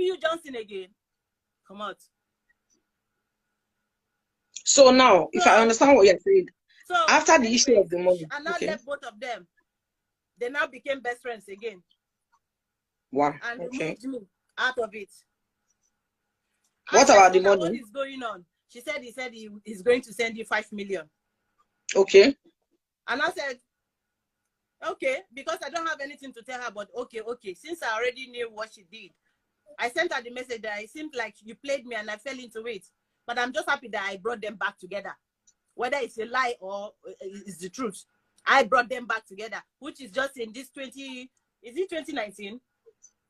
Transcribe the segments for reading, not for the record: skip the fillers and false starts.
be you, Johnson, again. Come out. So now, if I understand what you're saying, so after the issue of the money, and now left both of them. They now became best friends again. Wow. And Okay. removed me out of it. What about the money? What is going on? He said he's going to send you 5 million. Okay. And I said, okay, because I don't have anything to tell her, but okay. Since I already knew what she did, I sent her the message that it seemed like you played me and I fell into it. But I'm just happy that I brought them back together. Whether it's a lie or it's the truth. I brought them back together, which is just in this 2019?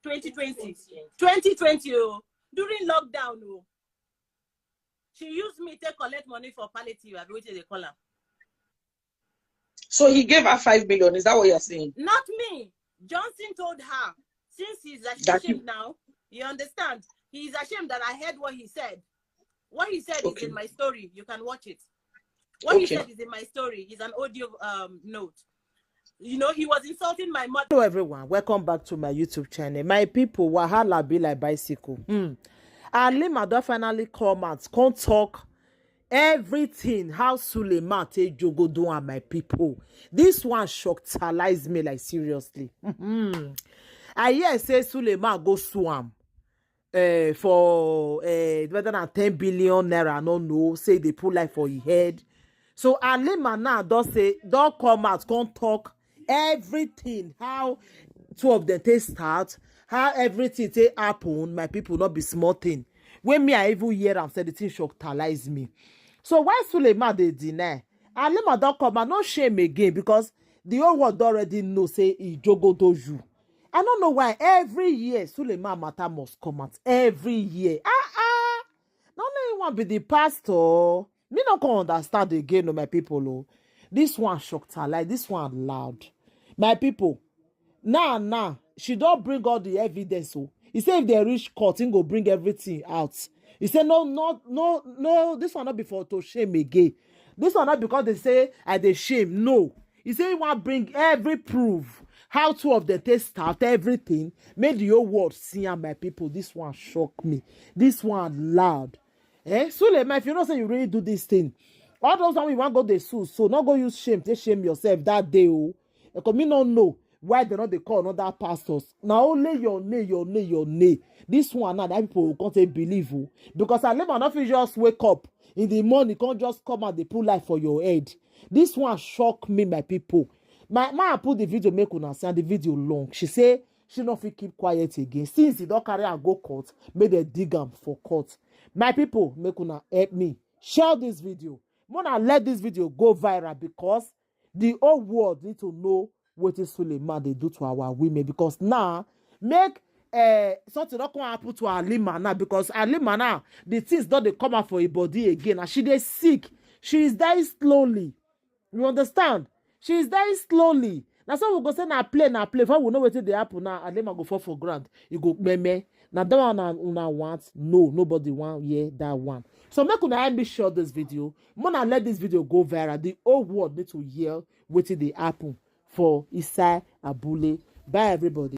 2020. 2020, during lockdown, she used me to collect money for palliative, which is a color. So he gave her 5 million. Is that what you're saying? Not me. Johnson told her, since he's ashamed now, you understand? He's ashamed that I heard what he said. What he said is in my story. You can watch it. What he said is in my story. It's an audio note. You know, he was insulting my mother. Hello everyone, welcome back to my YouTube channel. My people, wahala be like bicycle. Halima don finally come out, come talk everything how Suleiman take Jogodo and my people. This one shocked me like seriously. I hear say Suleiman go sue am for better than 10 billion naira. I don't know. Say they put life for his head. So Halima now don't come out, come talk everything how two of them take start, how everything take happen. My people not be small thing. When me I even hear am say the thing shockalize me. So why Suleiman they deny? Halima don't come out, no shame again, because the whole world already know say he Jogodo you. I don't know why every year Suleiman matter must come out every year. Not only one be the pastor. Me not can understand again, no, my people. Oh, this one shocked her, like this one loud. My people, now, she don't bring all the evidence. Oh, he said if they reach court, he go bring everything out. He said no, this one not before to shame again. This one not because they say they shame. No, he said he want bring every proof. How two of them take start everything, made the whole world see and my people. This one shocked me. This one loud. Suleiman, if you know say you really do this thing, all those time you want go the sue, so not go use shame, take shame yourself that day. Because me not know why they not they call another pastors. Now only your name. This one now that people can't say believe you. Because I never not just wake up in the morning, can't just come out they put life for your head. This one shock me, my people. My man put the video make una see the video long. She say she not fit keep quiet again. Since he don't carry and go court, make they dig am for court. My people, make una help me. Share this video. Wanna let this video go viral because the whole world need to know what is Suleiman they do to our women. Because now make something not come happen to Halima now, because Halima now the things don't they come out for her body again and she dey sick. She is dying slowly. You understand? She is dying slowly. Now some we go say na play. For we know what they happen now. Halima go fall for ground. You go meme. Now that one una want. No, nobody want hear that one. So make una help me share this video. Mona let this video go viral. The whole world need to hear what they happen for Isai Abule. Bye everybody.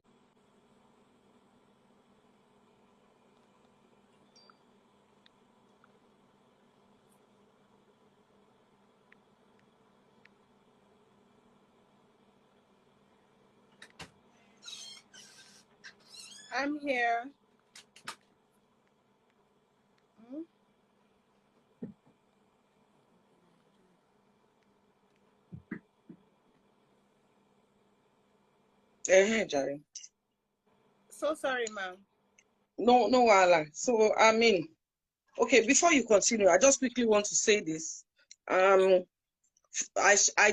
I'm here. Jerry. So sorry, ma'am. No, Wala. So I mean, okay, before you continue, I just quickly want to say this. I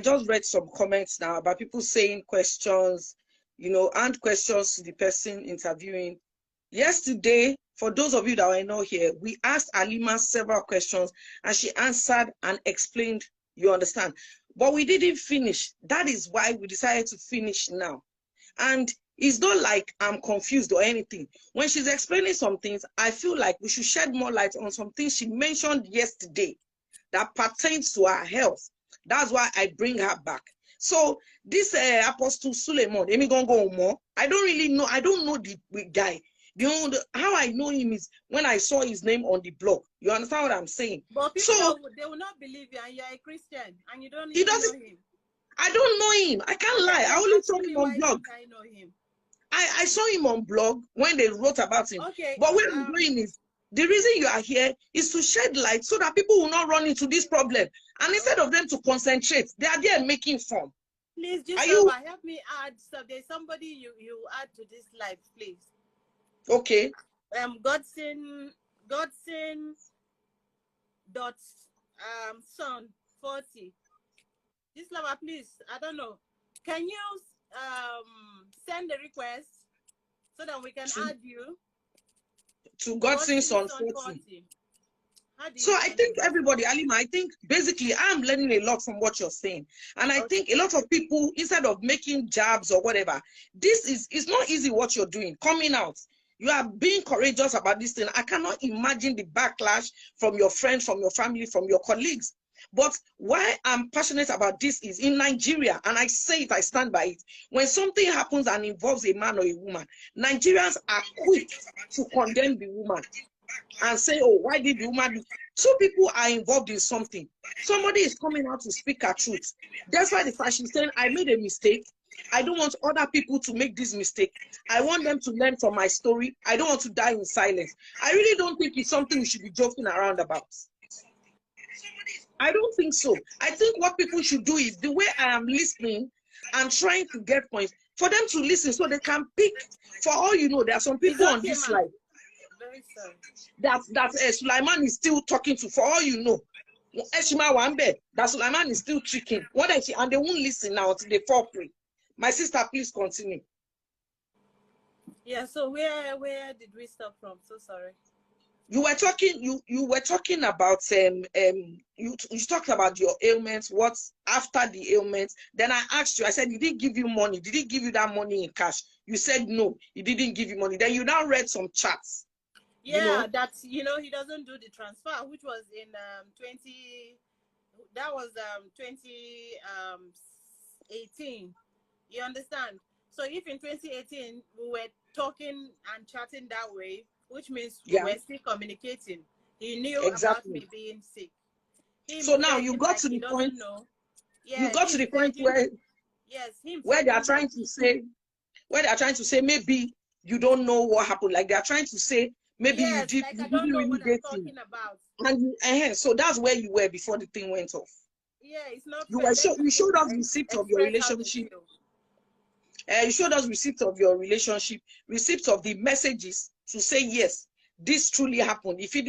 just read some comments now about people saying questions, and questions to the person interviewing. Yesterday, for those of you that were not here, we asked Halima several questions and she answered and explained, you understand. But we didn't finish. That is why we decided to finish now. And it's not like I'm confused or anything. When she's explaining some things, I feel like we should shed more light on some things she mentioned yesterday that pertains to her health. That's why I bring her back. So this Apostle Suleiman, I don't really know. I don't know the guy. How I know him is when I saw his name on the blog. You understand what I'm saying? But people So they will not believe you, and you're a Christian, and you don't he even know doesn't. him. I don't know him. I can't lie. I Then only saw asking him me on why blog. don't I know him? I saw him on blog when they wrote about him. Okay. But where I'm going is the reason you are here is to shed light so that people will not run into this problem. And instead of them to concentrate, they are there making fun. Please, just help me add. So there's somebody you add to this live, please. Okay. Godson dot son 40. This lover, please. I don't know. Can you send a request so that we can add you to Godson's son 40? So I think everybody, Halima, I think basically I'm learning a lot from what you're saying. And I think a lot of people, instead of making jabs or whatever, it's not easy what you're doing, coming out. You are being courageous about this thing. I cannot imagine the backlash from your friends, from your family, from your colleagues. But why I'm passionate about this is in Nigeria, and I say it, I stand by it. When something happens and involves a man or a woman, Nigerians are quick to condemn the woman and say, oh, why did the woman do? Two people are involved in something. Somebody is coming out to speak her truth. That's why the fact she's saying, I made a mistake. I don't want other people to make this mistake. I want them to learn from my story. I don't want to die in silence. I really don't think it's something we should be joking around about. I don't think so. I think what people should do is the way I am listening and trying to get points for them to listen so they can pick. For all you know, there are some people on this slide that Suleiman is still talking to. For all you know, Eshima Wambe, that Suleiman is still tricking. What is she? And they won't listen now until they fall prey. My sister, please continue. Yeah. So where did we stop from? So sorry. You were talking. You were talking about You talked about your ailments. What's after the ailments? Then I asked you. I said, did he give you money? Did he give you that money in cash? You said no. He didn't give you money. Then you now read some charts. Yeah, that's he doesn't do the transfer, which was in 2018. You understand? So if in 2018 we were talking and chatting that way, which means we were still communicating. He knew about me being sick. So now you got to the point. You got to the point where they are trying to say, maybe you don't know what happened. Like they are trying to say maybe you didn't really get him. And so that's where you were before the thing went off. Yeah, it's not. You showed us receipts of your relationship. You showed us receipts of your relationship, receipts of the messages to say yes, this truly happened. If it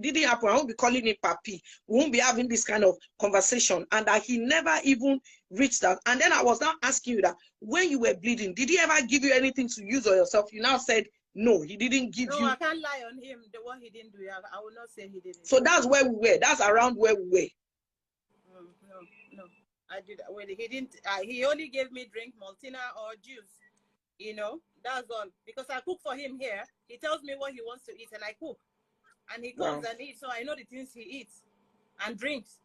didn't happen, I won't be calling it papi. We won't be having this kind of conversation. And that he never even reached out. And then I was now asking you that when you were bleeding, did he ever give you anything to use on yourself? You now said no, he didn't give you. No, I can't lie on him. What he didn't do, I will not say he didn't. So that's where we were. That's around where we were. No. I did. Well, he didn't. He only gave me drink Maltina or juice. That's all. Because I cook for him here. He tells me what he wants to eat, and I cook. And he comes and eats, so I know the things he eats and drinks.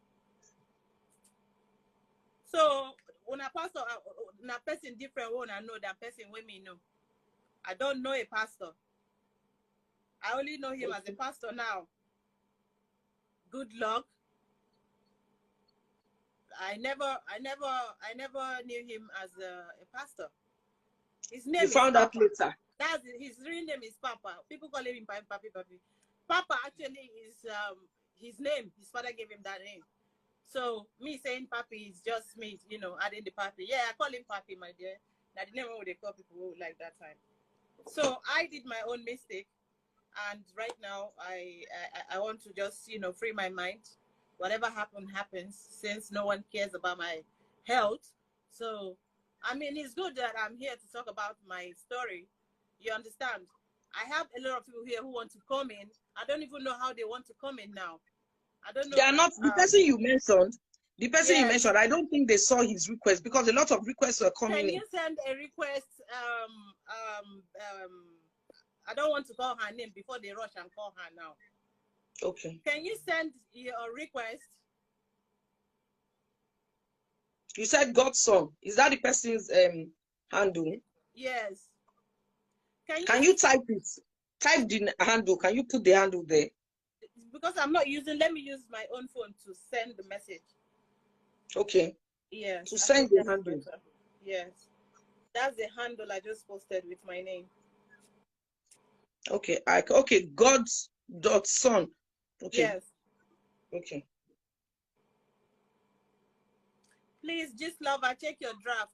So when a pastor, when a person different one, I know that person when me know. I don't know a pastor. I only know him as a pastor now. Good luck. I never knew him as a pastor. His name is found out later. That's his real name is Papa. People call him Papi. Papa actually is his name. His father gave him that name. So me saying Papi is just me, adding the Papi. Yeah, I call him Papi, my dear. Now the name what they call people like that time. So I did my own mistake, and right now I want to just free my mind. Whatever happens, since no one cares about my health. So, I mean, it's good that I'm here to talk about my story. You understand? I have a lot of people here who want to come in. I don't even know how they want to come in now. I don't know. They are not the person you mentioned. The person you mentioned, I don't think they saw his request because a lot of requests are coming in. Can you send a request? I don't want to call her name before they rush and call her now. Okay. Can you send your request? You said Godson. Is that the person's handle? Yes. Can you type it? Type the handle. Can you put the handle there? Because I'm not using, let me use my own phone to send the message. Okay. Yes. To send the handle. Yes. That's the handle I just posted with my name. Okay. Okay. God's.son. Okay. Yes. Okay. Please, just lover, check your draft.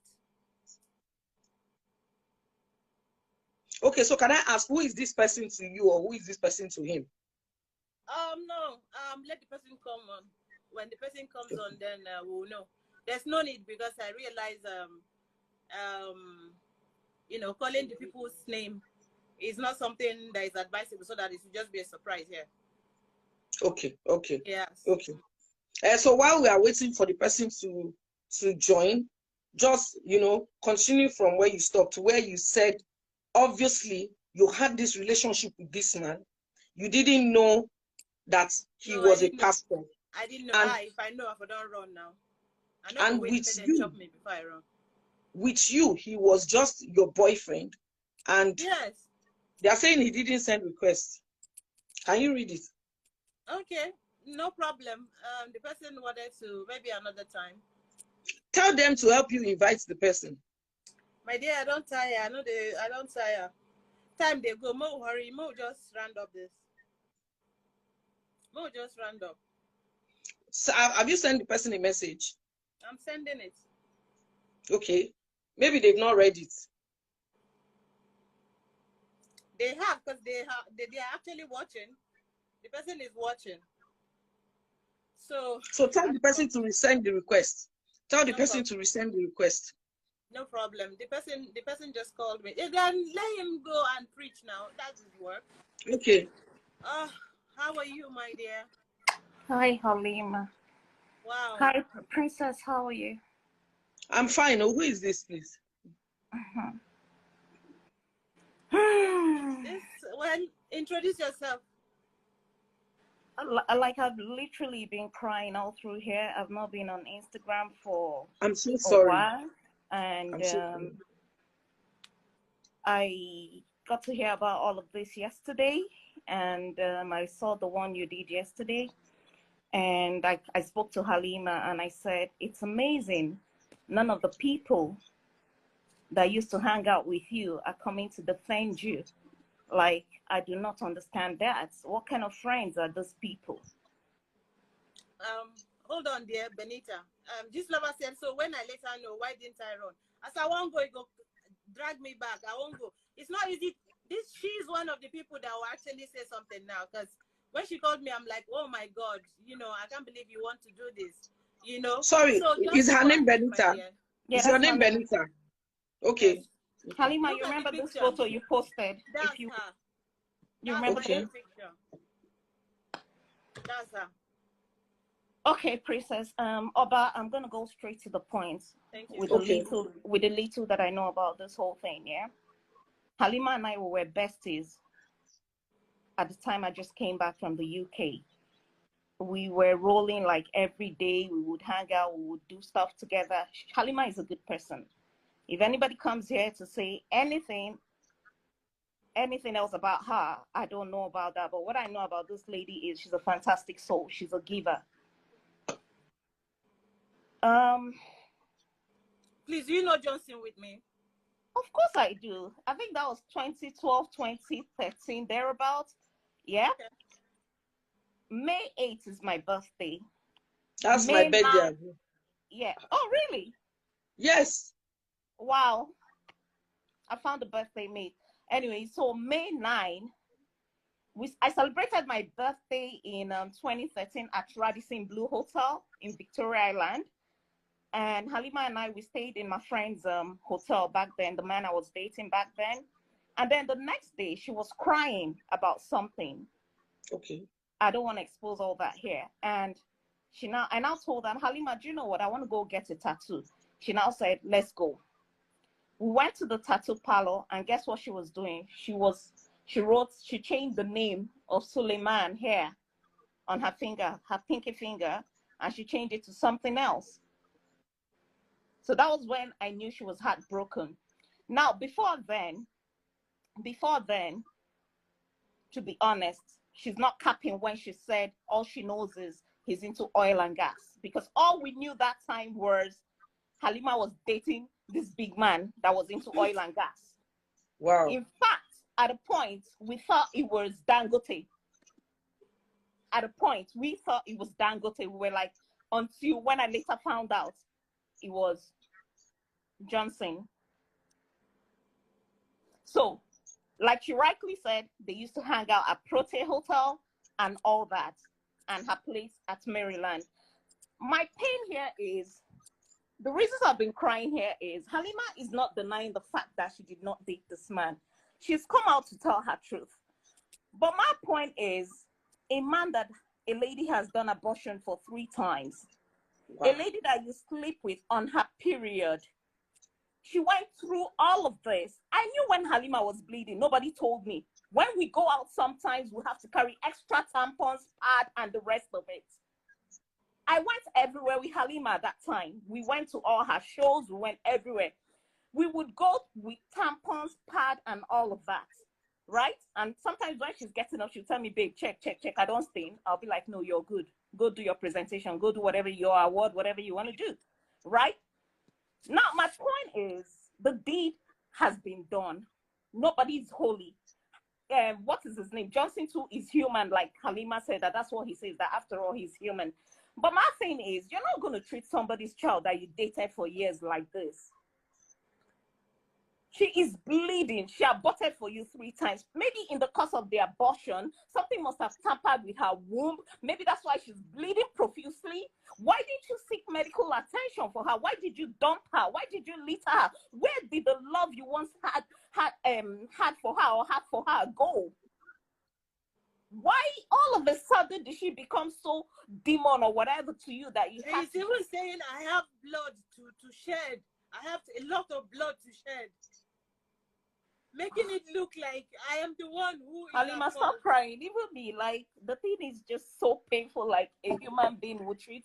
Okay, so can I ask, who is this person to you, or who is this person to him? No. Let the person come on. When the person comes on, then we'll know. There's no need, because I realize calling the people's name is not something that is advisable, so that it should just be a surprise here. Okay. Okay. Yes. Okay. So while we are waiting for the person to join, just continue from where you stopped, where you said, obviously you had this relationship with this man. You didn't know that he was a pastor. I didn't know. And if I know, I don't run now. I know. And wait, with then you, chop me before I run. With you, he was just your boyfriend, and yes, they are saying he didn't send requests. Can you read it? Okay, no problem. The person wanted to, maybe another time. Tell them to help you invite the person. My dear, I don't tire. I don't tire. Time they go. Mo, hurry. Mo, just round up this. Mo, just round up. So, have you sent the person a message? I'm sending it. Okay. Maybe they've not read it. They have, because they are actually watching. The person is watching. So tell the person to resend the request. Tell the person problem. to resend the request. No problem. The person just called me. Then let him go and preach now. That's his work. Okay. How are you, my dear? Hi, Halima. Wow. Hi, Princess. How are you? I'm fine. Oh, who is this, please? Introduce yourself. Like, I've literally been crying all through here. I've not been on Instagram for I'm so sorry. a while, and I got to hear about all of this yesterday, and I saw the one you did yesterday, and I spoke to Halima, and I said, it's amazing. None of the people that used to hang out with you are coming to defend you. Like, I do not understand that. What kind of friends are those people? Hold on, dear Benita. This lover said, so when I let her know, why didn't I run? As I won't go, drag me back. I won't go. It's not easy. She's one of the people that will actually say something now, because when she called me, I'm like, oh my God, I can't believe you want to do this. Sorry, so is her name Benita? Yeah, is your name Benita? Okay. Yes. Halima, you remember this photo you posted? That's her. You remember the picture? That's her. Okay, Princess. Oba, I'm gonna go straight to the point. Thank you. With the little that I know about this whole thing, yeah. Halima and I were besties at the time I just came back from the UK. We were rolling like every day. We would hang out, we would do stuff together. Halima is a good person. If anybody comes here to say anything else about her, I don't know about that. But what I know about this lady is she's a fantastic soul. She's a giver. Please, you know Johnson with me? Of course I do. I think that was 2012, 2013, thereabouts. Yeah. Okay. May 8th is my birthday. That's my birthday. Yeah. Oh, really? Yes. Wow. I found the birthday May. Anyway, so May 9, I celebrated my birthday in 2013 at Radisson Blue Hotel in Victoria Island. And Halima and I, we stayed in my friend's hotel back then, the man I was dating back then. And then the next day, she was crying about something. Okay. I don't want to expose all that here. And I now told her, Halima, do you know what? I want to go get a tattoo. She now said, let's go. We went to the tattoo parlor, and guess what she was doing? She changed the name of Suleiman here on her finger, her pinky finger, and she changed it to something else. So that was when I knew she was heartbroken. Now, before then, to be honest, she's not capping when she said all she knows is he's into oil and gas. Because all we knew that time was Halima was dating this big man that was into oil and gas. Wow. In fact, at a point, we thought it was Dangote. At a point, we thought it was Dangote. We were like, until when I later found out it was Johnson. So, like she rightly said, they used to hang out at Prote Hotel and all that, and her place at Maryland. My pain here is, the reasons I've been crying here is, Halima is not denying the fact that she did not date this man. She's come out to tell her truth. But my point is, a man that a lady has done abortion for 3 times, wow. A lady that you sleep with on her period, she went through all of this. I knew when Halima was bleeding, nobody told me. When we go out, sometimes we have to carry extra tampons, pad, and the rest of it. I went everywhere with Halima at that time. We went to all her shows, we went everywhere. We would go with tampons, pad, and all of that, right? And sometimes when she's getting up, she'll tell me, babe, check, I don't stain. I'll be like, no, you're good. Go do your presentation. Go do whatever your award, whatever you want to do, right? Now, my point is, the deed has been done. Nobody's holy. What is his name? Johnson too is human, like Halima said, that's what he says, that after all, he's human. But my thing is, you're not going to treat somebody's child that you dated for years like this. She is bleeding. She aborted for you 3 times. Maybe in the course of the abortion, something must have tampered with her womb. Maybe that's why she's bleeding profusely. Why did you seek medical attention for her? Why did you dump her? Why did you litter her? Where did the love you once had for her or had for her go? Why all of a sudden did she become so demon or whatever to you that you have? He's even saying, I have blood to shed. I have a lot of blood to shed. Making it look like I am the one who is. Halima, stop crying. Even me, like, the thing is just so painful, like a human being would treat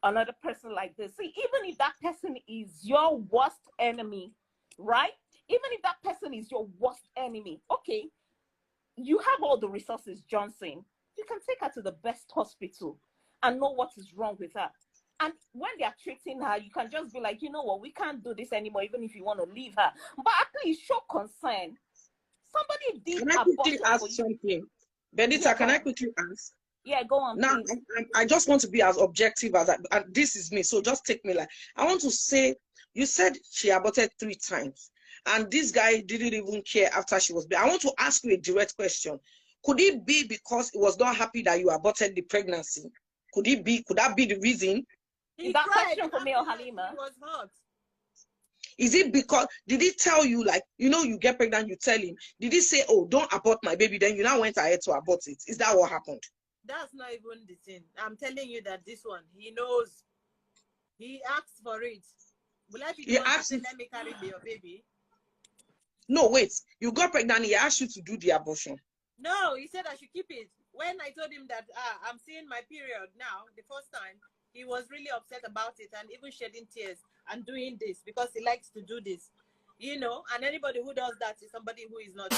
another person like this. See, even if that person is your worst enemy, right? Even if that person is your worst enemy, okay, you have all the resources, Johnson. You can take her to the best hospital and know what is wrong with her. And when they are treating her, you can just be like, you know what, we can't do this anymore, even if you want to leave her. But at least show concern. Somebody did Can I quickly ask something? Benita, can I quickly ask? Yeah, go on. Now, I just want to be as objective as and this is me, so just take me like, I want to say, you said she aborted 3 times, and this guy didn't even care after she was born. I want to ask you a direct question. Could it be because he was not happy that you aborted the pregnancy? Could that be the reason? Is that question for me or Halima? It was hot. Is it because, did he tell you, like, you know, you get pregnant, you tell him, did he say, oh, don't abort my baby, then you now went ahead to abort it? Is that what happened? That's not even the thing. I'm telling you that this one, he knows. He asked for it. Will I be the one to say, let me carry your baby? No, wait. You got pregnant, he asked you to do the abortion. No, he said I should keep it. When I told him that I'm seeing my period now, the first time, he was really upset about it and even shedding tears and doing this because he likes to do this, you know, and anybody who does that is somebody who is not.